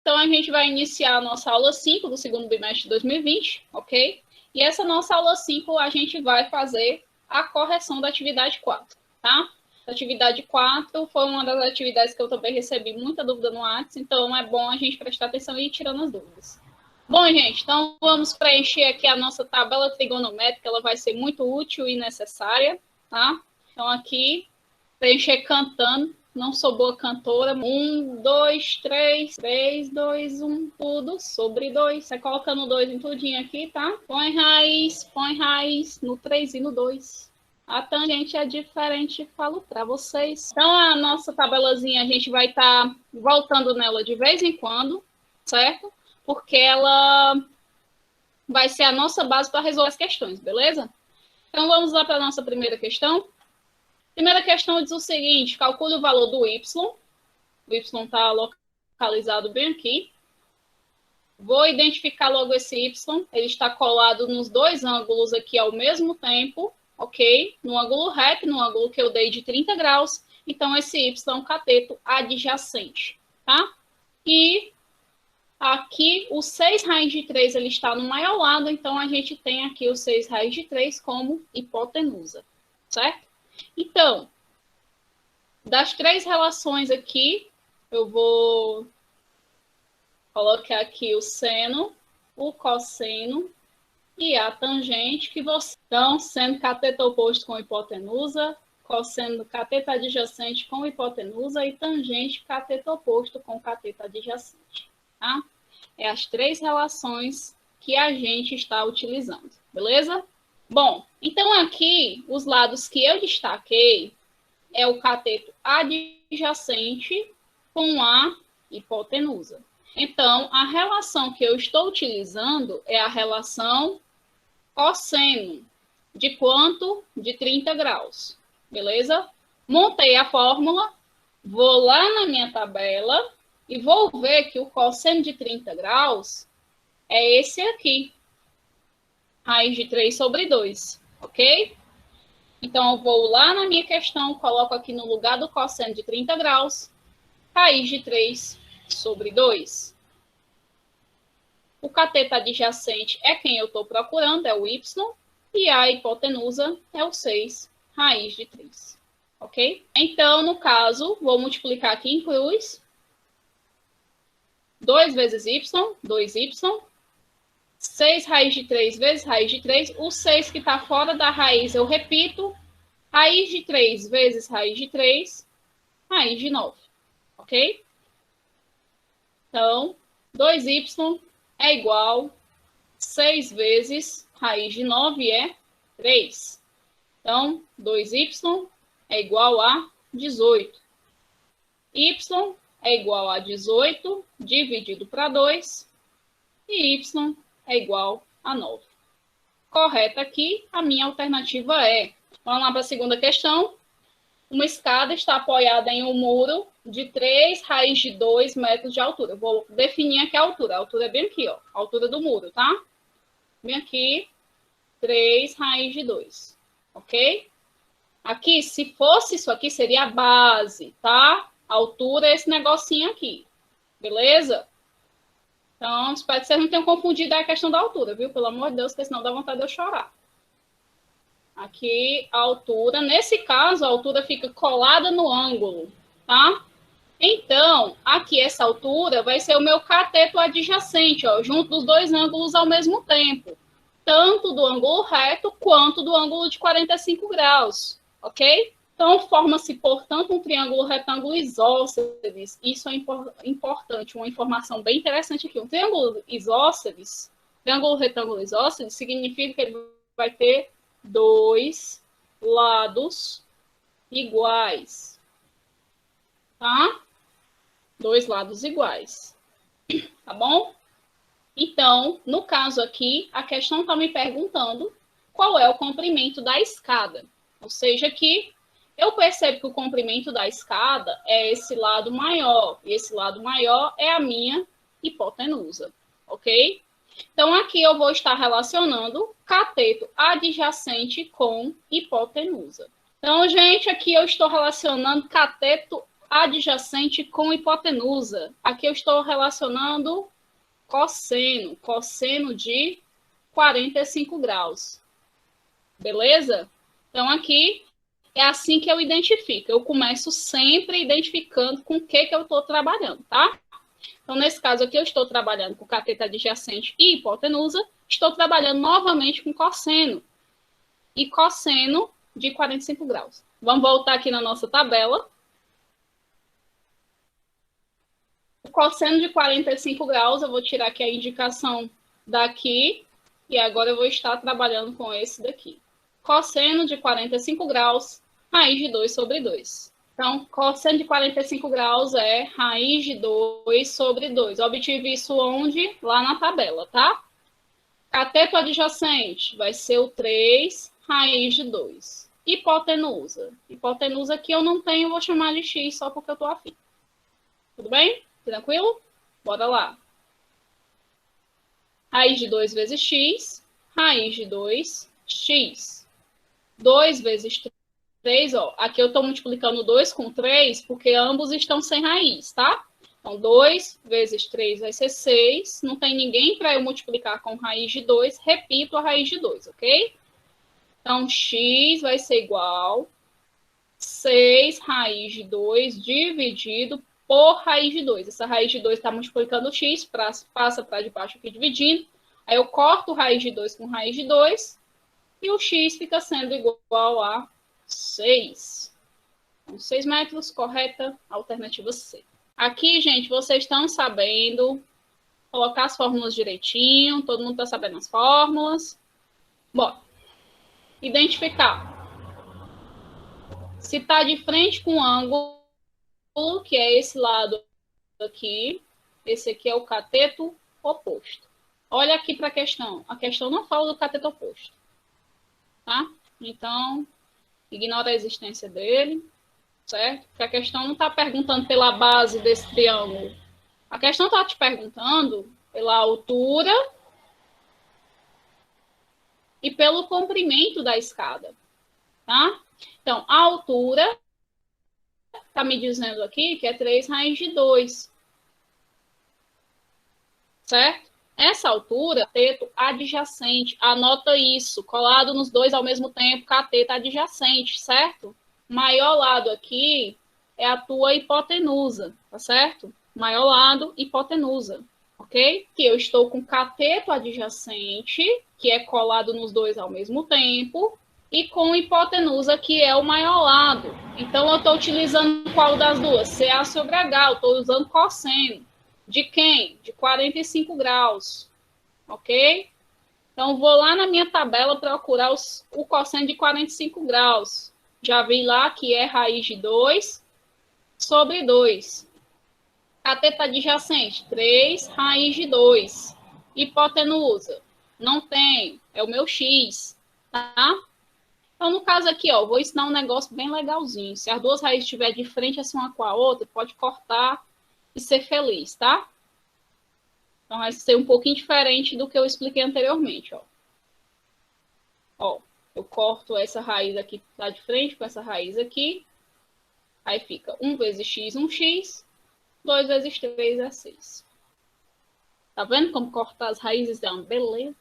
Então, a gente vai iniciar a nossa aula 5 do segundo bimestre de 2020, ok? E essa nossa aula 5, a gente vai fazer a correção da atividade 4, tá? A atividade 4 foi uma das atividades que eu também recebi muita dúvida no WhatsApp, então é bom a gente prestar atenção e ir tirando as dúvidas. Bom, gente, então vamos preencher aqui a nossa tabela trigonométrica, ela vai ser muito útil e necessária, tá? Então, aqui, preencher cantando. Não sou boa cantora. 1, 2, 3, 3, 2, 1, tudo sobre 2. Você colocando 2 em tudinho aqui, tá? Põe raiz no 3 e no 2. A tangente é diferente, falo para vocês. Então, a nossa tabelazinha, a gente vai estar voltando nela de vez em quando, certo? Porque ela vai ser a nossa base para resolver as questões, beleza? Então, vamos lá para a nossa primeira questão. Primeira questão diz o seguinte: calcule o valor do y. O y está localizado bem aqui. Vou identificar logo esse y. Ele está colado nos dois ângulos aqui ao mesmo tempo, ok? No ângulo reto, no ângulo que eu dei de 30 graus. Então, esse y é um cateto adjacente, tá? E aqui, o 6 raiz de 3 ele está no maior lado, então a gente tem aqui o 6 raiz de 3 como hipotenusa, certo? Então, das três relações aqui, eu vou colocar aqui o seno, o cosseno e a tangente, que estão sendo cateto oposto com hipotenusa, cosseno cateto adjacente com hipotenusa e tangente cateto oposto com cateto adjacente, tá? É as três relações que a gente está utilizando, beleza? Bom, então aqui, os lados que eu destaquei é o cateto adjacente com a hipotenusa. Então, a relação que eu estou utilizando é a relação cosseno. De quanto? De 30 graus. Beleza? Montei a fórmula, vou lá na minha tabela e vou ver que o cosseno de 30 graus é esse aqui. Raiz de 3 sobre 2, ok? Então, eu vou lá na minha questão, coloco aqui no lugar do cosseno de 30 graus, raiz de 3 sobre 2. O cateto adjacente é quem eu estou procurando, é o y, e a hipotenusa é o 6, raiz de 3, ok? Então, no caso, vou multiplicar aqui em cruz, 2 vezes y, 2y, 6 raiz de 3 vezes raiz de 3. O 6 que está fora da raiz, eu repito. Raiz de 3 vezes raiz de 3, raiz de 9. Ok? Então, 2y é igual 6 vezes raiz de 9 é 3. Então, 2y é igual a 18. Y é igual a 18 dividido para 2. E y é igual a 9. Correta aqui, a minha alternativa é... Vamos lá para a segunda questão. Uma escada está apoiada em um muro de 3 raiz de 2 metros de altura. Vou definir aqui a altura. A altura é bem aqui, ó. A altura do muro, tá? Bem aqui, 3 raiz de 2. Ok? Aqui, se fosse isso aqui, seria a base, tá? A altura é esse negocinho aqui. Beleza? Então, espero que vocês não tenham confundido a questão da altura, viu? Pelo amor de Deus, porque senão dá vontade de eu chorar. Aqui, a altura. Nesse caso, a altura fica colada no ângulo, tá? Então, aqui, essa altura vai ser o meu cateto adjacente, ó, junto dos dois ângulos ao mesmo tempo. Tanto do ângulo reto, quanto do ângulo de 45 graus, ok? Então, forma-se, portanto, um triângulo retângulo isósceles. Isso é importante, uma informação bem interessante aqui. Um triângulo isósceles, triângulo retângulo isósceles, significa que ele vai ter dois lados iguais, tá? Dois lados iguais, tá bom? Então, no caso aqui, a questão está me perguntando qual é o comprimento da escada. Ou seja, aqui eu percebo que o comprimento da escada é esse lado maior, e esse lado maior é a minha hipotenusa, ok? Então, aqui eu vou estar relacionando cateto adjacente com hipotenusa. Então, gente, aqui eu estou relacionando cateto adjacente com hipotenusa. Aqui eu estou relacionando cosseno. Cosseno de 45 graus. Beleza? Então, aqui é assim que eu identifico. Eu começo sempre identificando com o que eu estou trabalhando, tá? Então, nesse caso aqui, eu estou trabalhando com cateto adjacente e hipotenusa. Estou trabalhando novamente com cosseno. E cosseno de 45 graus. Vamos voltar aqui na nossa tabela. O cosseno de 45 graus, eu vou tirar aqui a indicação daqui. E agora eu vou estar trabalhando com esse daqui. Cosseno de 45 graus, raiz de 2 sobre 2. Então, cosseno de 45 graus é raiz de 2 sobre 2. Eu obtive isso onde? Lá na tabela, tá? Cateto adjacente vai ser o 3, raiz de 2. Hipotenusa. Hipotenusa aqui eu não tenho, vou chamar de x só porque eu tô afim. Tudo bem? Tranquilo? Bora lá. Raiz de 2 vezes x, raiz de 2, x. 2 vezes 3, ó. Aqui eu estou multiplicando 2 com 3, porque ambos estão sem raiz, tá? Então, 2 vezes 3 vai ser 6. Não tem ninguém para eu multiplicar com raiz de 2. Repito a raiz de 2, ok? Então, x vai ser igual a 6 raiz de 2 dividido por raiz de 2. Essa raiz de 2 está multiplicando o x, passa para debaixo aqui dividindo. Aí eu corto raiz de 2 com raiz de 2. E o x fica sendo igual a 6. Então, 6 metros, correta, alternativa C. Aqui, gente, vocês estão sabendo colocar as fórmulas direitinho. Todo mundo está sabendo as fórmulas. Bom, identificar. Se está de frente com o ângulo, que é esse lado aqui, esse aqui é o cateto oposto. Olha aqui para a questão. A questão não fala do cateto oposto. Tá? Então, ignora a existência dele, certo? Porque a questão não está perguntando pela base desse triângulo. A questão está te perguntando pela altura e pelo comprimento da escada, tá? Então, a altura está me dizendo aqui que é 3 raiz de 2, certo? Essa altura, cateto adjacente, anota isso, colado nos dois ao mesmo tempo, cateto adjacente, certo? Maior lado aqui é a tua hipotenusa, tá certo? Maior lado, hipotenusa, ok? Que eu estou com cateto adjacente, que é colado nos dois ao mesmo tempo, e com hipotenusa, que é o maior lado. Então, eu estou utilizando qual das duas? CA sobre H, eu estou usando cosseno. De quem? De 45 graus, ok? Então, vou lá na minha tabela procurar o cosseno de 45 graus. Já vi lá que é raiz de 2 sobre 2. Cateto adjacente, 3, raiz de 2. Hipotenusa, não tem, é o meu x, tá? Então, no caso aqui, ó, vou ensinar um negócio bem legalzinho. Se as duas raízes estiverem de frente assim uma com a outra, pode cortar e ser feliz, tá? Então, vai ser um pouquinho diferente do que eu expliquei anteriormente, ó. Ó, eu corto essa raiz aqui que tá de frente com essa raiz aqui. Aí fica 1 vezes x, 1x. 2 vezes 3 é 6. Tá vendo como cortar as raízes dá uma beleza?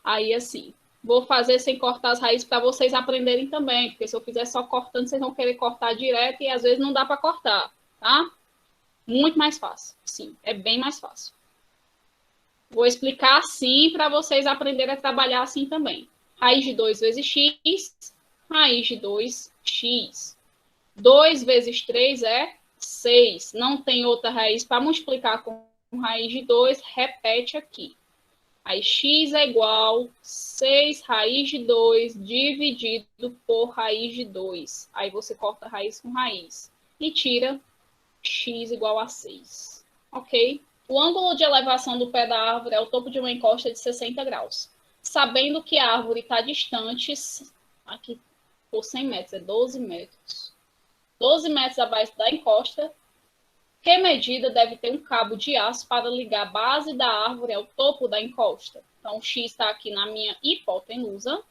Aí, assim, vou fazer sem cortar as raízes para vocês aprenderem também. Porque se eu fizer só cortando, vocês vão querer cortar direto e às vezes não dá para cortar, tá? Muito mais fácil. Sim, é bem mais fácil. Vou explicar assim para vocês aprenderem a trabalhar assim também. Raiz de 2 vezes x, raiz de 2x. 2 vezes 3 é 6. Não tem outra raiz para multiplicar com raiz de 2, repete aqui. Aí x é igual a 6 raiz de 2 dividido por raiz de 2. Aí você corta raiz com raiz e tira x igual a 6. Ok? O ângulo de elevação do pé da árvore é o topo de uma encosta de 60 graus. Sabendo que a árvore está distante, aqui por 100 metros, é 12 metros. 12 metros abaixo da encosta, que medida deve ter um cabo de aço para ligar a base da árvore ao topo da encosta? Então, o x está aqui na minha hipotenusa.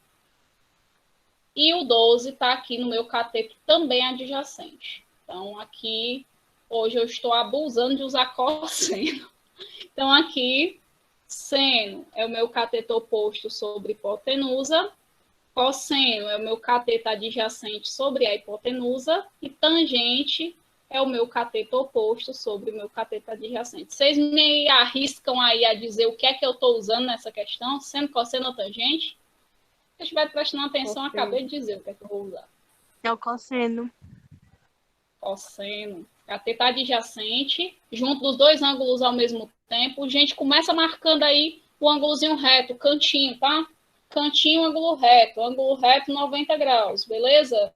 E o 12 está aqui no meu cateto também adjacente. Então, aqui, hoje eu estou abusando de usar cosseno. Então, aqui, seno é o meu cateto oposto sobre hipotenusa, cosseno é o meu cateto adjacente sobre a hipotenusa e tangente é o meu cateto oposto sobre o meu cateto adjacente. Vocês me arriscam aí a dizer o que é que eu estou usando nessa questão, seno, cosseno ou tangente? Se eu estiver prestando atenção, acabei de dizer o que é que eu vou usar. É o cosseno. Cosseno. Cateto adjacente, junto dos dois ângulos ao mesmo tempo. Gente, começa marcando aí o ângulozinho reto, cantinho, tá? Cantinho, ângulo reto 90 graus, beleza?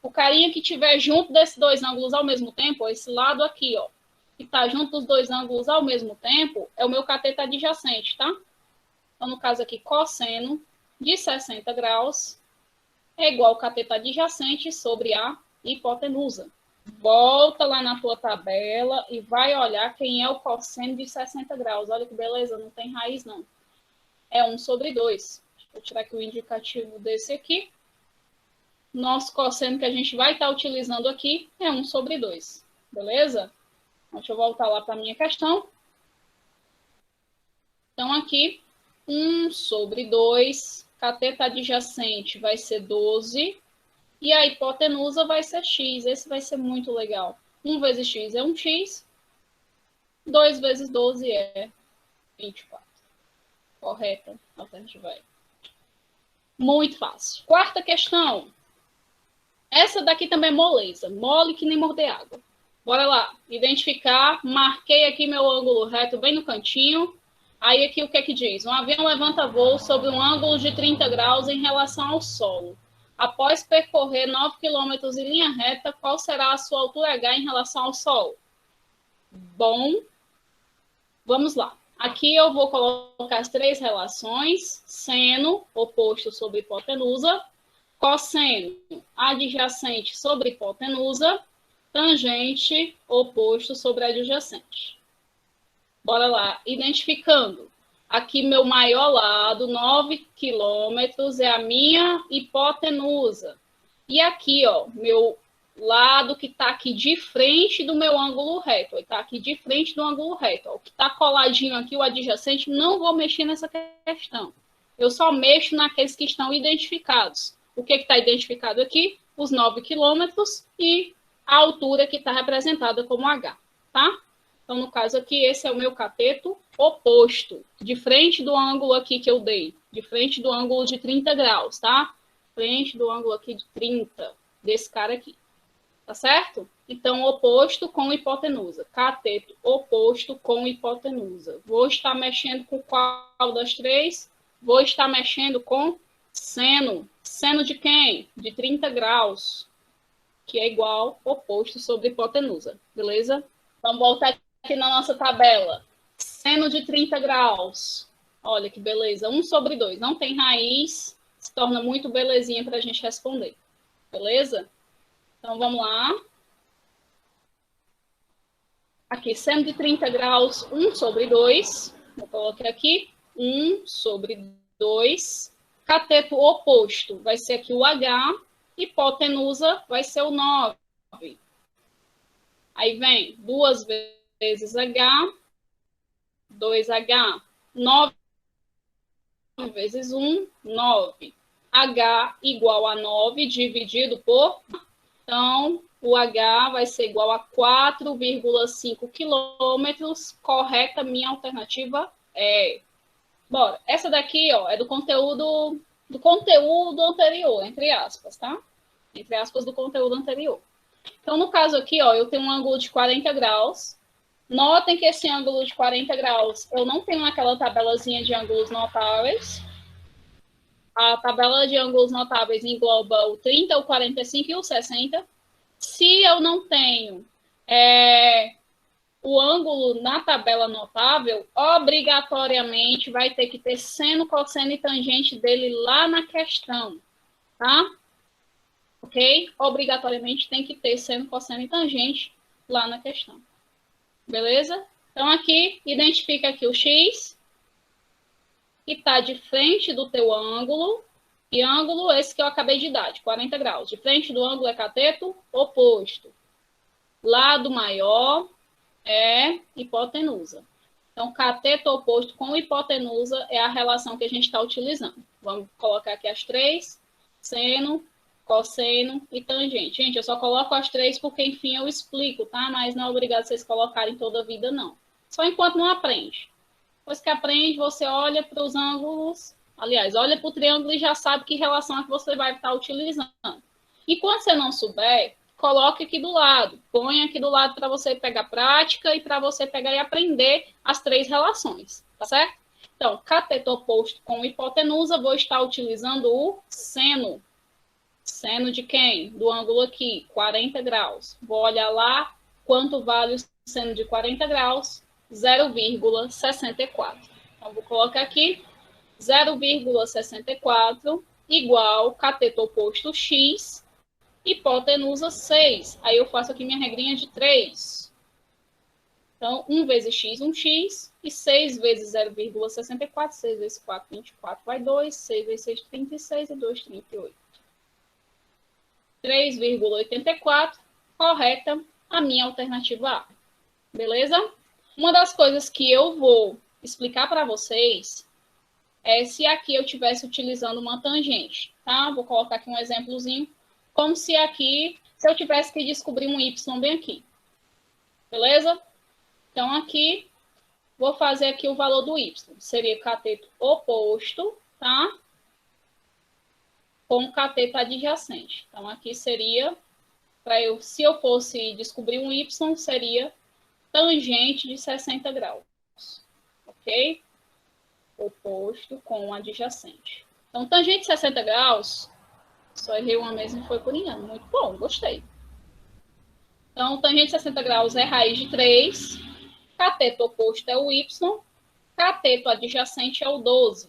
O carinha que tiver junto desses dois ângulos ao mesmo tempo, ó, esse lado aqui, ó, que tá junto dos dois ângulos ao mesmo tempo, é o meu cateto adjacente, tá? Então, no caso aqui, cosseno de 60 graus é igual ao cateto adjacente sobre a hipotenusa. Volta lá na tua tabela e vai olhar quem é o cosseno de 60 graus. Olha que beleza, não tem raiz, não. É 1 sobre 2. Vou tirar aqui o indicativo desse aqui. Nosso cosseno que a gente vai estar utilizando aqui é 1 sobre 2. Beleza? Deixa eu voltar lá para a minha questão. Então, aqui, 1 sobre 2. Cateto adjacente vai ser 12. E a hipotenusa vai ser x. Esse vai ser muito legal. 1 vezes x é 1x. 2 vezes 12 é 24. Correta. Alternativa é. Muito fácil. Quarta questão. Essa daqui também é moleza. Mole que nem morder água. Bora lá. Identificar. Marquei aqui meu ângulo reto bem no cantinho. Aí aqui o que é que diz? Um avião levanta voo sobre um ângulo de 30 graus em relação ao solo. Após percorrer 9 km em linha reta, qual será a sua altura H em relação ao solo? Bom, vamos lá. Aqui eu vou colocar as três relações. Seno, oposto sobre hipotenusa. Cosseno, adjacente sobre hipotenusa. Tangente, oposto sobre adjacente. Bora lá. Identificando. Aqui, meu maior lado, 9 quilômetros, é a minha hipotenusa. E aqui, ó, meu lado que está aqui de frente do meu ângulo reto. Está aqui de frente do ângulo reto. Ó. O que está coladinho aqui, o adjacente, não vou mexer nessa questão. Eu só mexo naqueles que estão identificados. O que está identificado aqui? Os 9 quilômetros e a altura que está representada como H, tá? Então, no caso aqui, esse é o meu cateto oposto, de frente do ângulo aqui que eu dei, de frente do ângulo de 30 graus, tá? Frente do ângulo aqui de 30, desse cara aqui, tá certo? Então, oposto com hipotenusa, cateto oposto com hipotenusa. Vou estar mexendo com qual das três? Vou estar mexendo com seno. Seno de quem? De 30 graus, que é igual oposto sobre hipotenusa, beleza? Vamos voltar aqui na nossa tabela. Seno de 30 graus. Olha que beleza. 1 sobre 2. Não tem raiz. Se torna muito belezinha para a gente responder. Beleza? Então, vamos lá. Aqui, seno de 30 graus, 1 sobre 2. Eu coloquei aqui. 1 sobre 2. Cateto oposto vai ser aqui o H. Hipotenusa vai ser o 9. Aí vem 2 vezes H, 2H, 9 vezes 1, 9. H igual a 9 dividido por... Então, o H vai ser igual a 4,5 quilômetros. Correta, minha alternativa é... Bora. Essa daqui, ó, é do conteúdo anterior, entre aspas, tá? Entre aspas, do conteúdo anterior. Então, no caso aqui, ó, eu tenho um ângulo de 40 graus. Notem que esse ângulo de 40 graus, eu não tenho aquela tabelazinha de ângulos notáveis. A tabela de ângulos notáveis engloba o 30, o 45 e o 60. Se eu não tenho o ângulo na tabela notável, obrigatoriamente vai ter que ter seno, cosseno e tangente dele lá na questão, tá? Ok? Obrigatoriamente tem que ter seno, cosseno e tangente lá na questão. Beleza? Então, aqui, identifica aqui o X, que está de frente do teu ângulo, e ângulo esse que eu acabei de dar, de 40 graus. De frente do ângulo é cateto oposto. Lado maior é hipotenusa. Então, cateto oposto com hipotenusa é a relação que a gente está utilizando. Vamos colocar aqui as três: seno, cosseno e tangente. Gente, eu só coloco as três porque, enfim, eu explico, tá? Mas não é obrigado vocês colocarem toda a vida, não. Só enquanto não aprende. Depois que aprende, você olha para os ângulos, aliás, olha para o triângulo e já sabe que relação é que você vai estar utilizando. E quando você não souber, coloque aqui do lado. Põe aqui do lado para você pegar prática e para você pegar e aprender as três relações, tá certo? Então, cateto oposto com hipotenusa, vou estar utilizando o seno. Seno de quem? Do ângulo aqui, 40 graus. Vou olhar lá quanto vale o seno de 40 graus, 0,64. Então, vou colocar aqui 0,64 igual cateto oposto x, hipotenusa 6. Aí eu faço aqui minha regrinha de 3. Então, 1 vezes x, 1x, e 6 vezes 0,64, 6 vezes 4, 24, vai 2, 6 vezes 6, 36, e 2, 38. 3,84, correta a minha alternativa A. Beleza? Uma das coisas que eu vou explicar para vocês é se aqui eu estivesse utilizando uma tangente, tá? Vou colocar aqui um exemplozinho, como se aqui, se eu tivesse que descobrir um y bem aqui. Beleza? Então, aqui, vou fazer aqui o valor do y. Seria cateto oposto, tá? Com cateto adjacente. Então, aqui seria, se eu fosse descobrir um y, seria tangente de 60 graus. Ok? Oposto com adjacente. Então, tangente de 60 graus, só errei uma mesmo e foi por engano. Muito bom, gostei. Então, tangente de 60 graus é raiz de 3, cateto oposto é o y, cateto adjacente é o 12.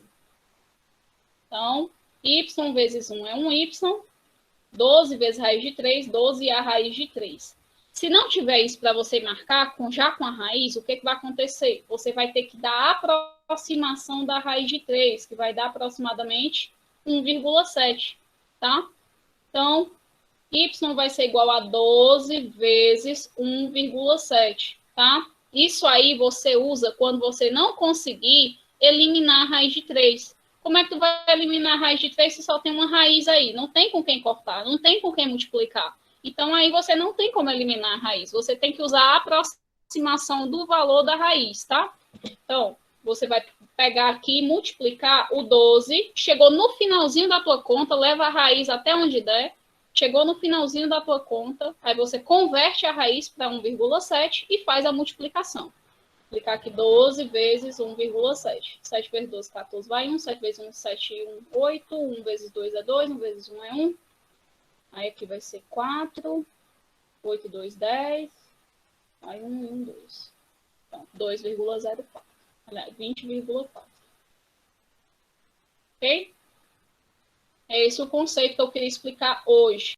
Então, y vezes 1 é um y, 12 vezes raiz de 3, 12 é a raiz de 3. Se não tiver isso para você marcar, já com a raiz, o que vai acontecer? Você vai ter que dar a aproximação da raiz de 3, que vai dar aproximadamente 1,7, tá? Então, y vai ser igual a 12 vezes 1,7, tá? Isso aí você usa quando você não conseguir eliminar a raiz de 3. Como é que tu vai eliminar a raiz de 3 se só tem uma raiz aí? Não tem com quem cortar, não tem com quem multiplicar. Então, aí você não tem como eliminar a raiz. Você tem que usar a aproximação do valor da raiz, tá? Então, você vai pegar aqui e multiplicar o 12. Chegou no finalzinho da tua conta, leva a raiz até onde der. Chegou no finalzinho da tua conta, aí você converte a raiz para 1,7 e faz a multiplicação. Aplicar aqui 12 vezes 1,7. 7 vezes 12, 14 vai 1. 7 vezes 1, 7 e 1, 8. 1 vezes 2 é 2. 1 vezes 1 é 1. Aí aqui vai ser 4. 8 e 2, 10. Aí 1 e 1, 2. Então, 2,04. Aliás, 20,4. Ok? É esse o conceito que eu queria explicar hoje.